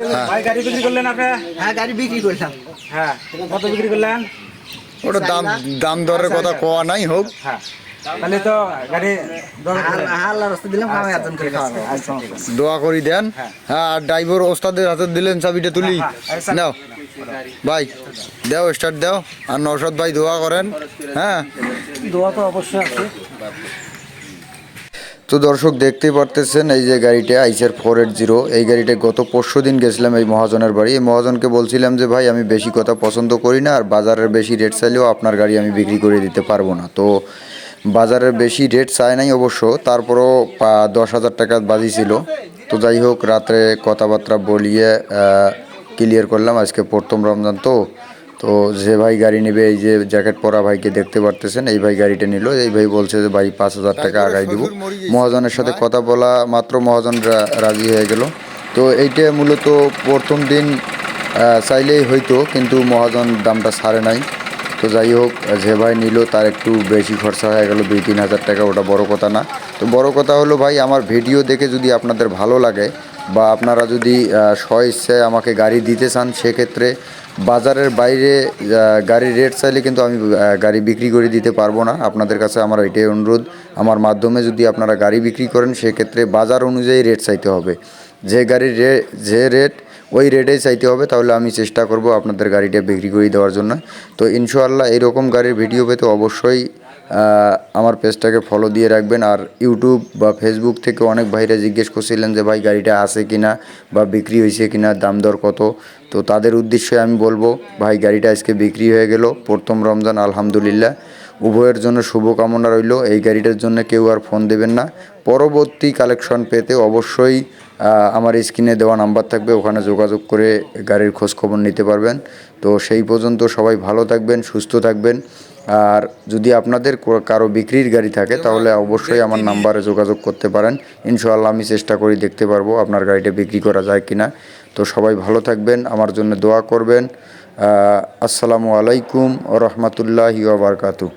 হ্যাঁ ভাই গাড়ি বিক্রি করলেন আপনি? হ্যাঁ গাড়ি বিক্রি করলাম। হ্যাঁ, কত বিক্রি করলেন? ওটা দাম দাম দরের কথা কোয়া নাই হোক। হ্যাঁ, তাহলে তো গাড়ি আল্লাহর রাস্তা দিলাম, আমি একজন করে খাওয়াবো। আচ্ছা, ঠিক আছে। দোয়া করি দেন। হ্যাঁ। হ্যাঁ, আর ড্রাইভার ওস্তাদের হাতে দিলেন চাবিটা তুলি। নাও ভাই, দাও স্টার্ট দাও। আর নওশাদ ভাই দোয়া করেন। হ্যাঁ, দোয়া তো অবশ্যই আছে। তো দর্শক দেখতেই পারতেছেন এই যে গাড়িটা আইসার 480, এই গাড়িটা গত পরশু দিন গেছিলাম এই মহাজনের বাড়ি। এই মহাজনকে বলছিলাম যে ভাই আমি বেশি কথা পছন্দ করি না, আর বাজারের বেশি রেট চাইলেও আপনার গাড়ি আমি বিক্রি করে দিতে পারবো না। তো বাজারের বেশি রেট চায় নাই অবশ্য, তারপরও 10,000 টাকা বাজি ছিল। তো যাই হোক, রাত্রে কথাবার্তা বলিয়ে ক্লিয়ার করলাম। আজকে প্রথম রমজান, তো যে ভাই গাড়ি নেবে, এই যে জ্যাকেট পরা ভাইকে দেখতে পারতেছেন, এই ভাই গাড়িটা নিল। এই ভাই বলছে যে ভাই 5,000 টাকা আগাই দিব। মহাজনের সাথে কথা বলা মাত্র মহাজন রাজি হয়ে গেল। তো এইটা মূলত প্রথম দিন চাইলেই হইতো, কিন্তু মহাজন দামটা ছাড়ে নাই। তো যাই হোক, যে ভাই নিল তার একটু বেশি খরচা হয়ে গেল, 2-3 হাজার টাকা। ওটা বড় কথা না। তো বড় কথা হলো ভাই, আমার ভিডিও দেখে যদি আপনাদের ভালো লাগে বা আপনারা যদি স্বইচ্ছায় আমাকে গাড়ি দিতে চান, সেক্ষেত্রে বাজারের বাইরে গাড়ির রেট চাইলে কিন্তু আমি গাড়ি বিক্রি করে দিতে পারবো না। আপনাদের কাছে আমার এটাই অনুরোধ, আমার মাধ্যমে যদি আপনারা গাড়ি বিক্রি করেন, সেক্ষেত্রে বাজার অনুযায়ী রেট চাইতে হবে। যে গাড়ির যে রেট, ওই রেটেই চাইতে হবে। তাহলে আমি চেষ্টা করব আপনাদের গাড়িটা বিক্রি করে দেওয়ার জন্য। তো ইনশাআল্লাহ এরকম গাড়ির ভিডিও পেতে অবশ্যই আমার পেজটাকে ফলো দিয়ে রাখবেন। আর ইউটিউব বা ফেসবুক থেকে অনেক ভাইরা জিজ্ঞেস করছিলেন যে ভাই গাড়িটা আছে কিনা বা বিক্রি হয়েছে কিনা, দাম দর কত। তো তাদের উদ্দেশ্যে আমি বলবো, ভাই গাড়িটা আজকে বিক্রি হয়ে গেল প্রথম রমজান, আলহামদুলিল্লাহ। উভয়ের জন্য শুভকামনা রইল। এই গাড়িটার জন্য কেউ আর ফোন দেবেন না। পরবর্তী কালেকশন পেতে অবশ্যই আমার স্ক্রিনে দেওয়া নাম্বার থাকবে, ওখানে যোগাযোগ করে গাড়ির খোঁজ খবর নিতে পারবেন। তো সেই পর্যন্ত সবাই ভালো থাকবেন, সুস্থ থাকবেন। আর যদি আপনাদের কারো বিক্রির গাড়ি থাকে, তাহলে অবশ্যই আমার নাম্বারে যোগাযোগ করতে পারেন। ইনশাআল্লাহ আমি চেষ্টা করি দেখতে পারবো আপনার গাড়িটা বিক্রি করা যায় কিনা। তো সবাই ভালো থাকবেন, আমার জন্য দোয়া করবেন। আসসালামু আলাইকুম ওয়া রাহমাতুল্লাহি ওয়া বারাকাতুহু।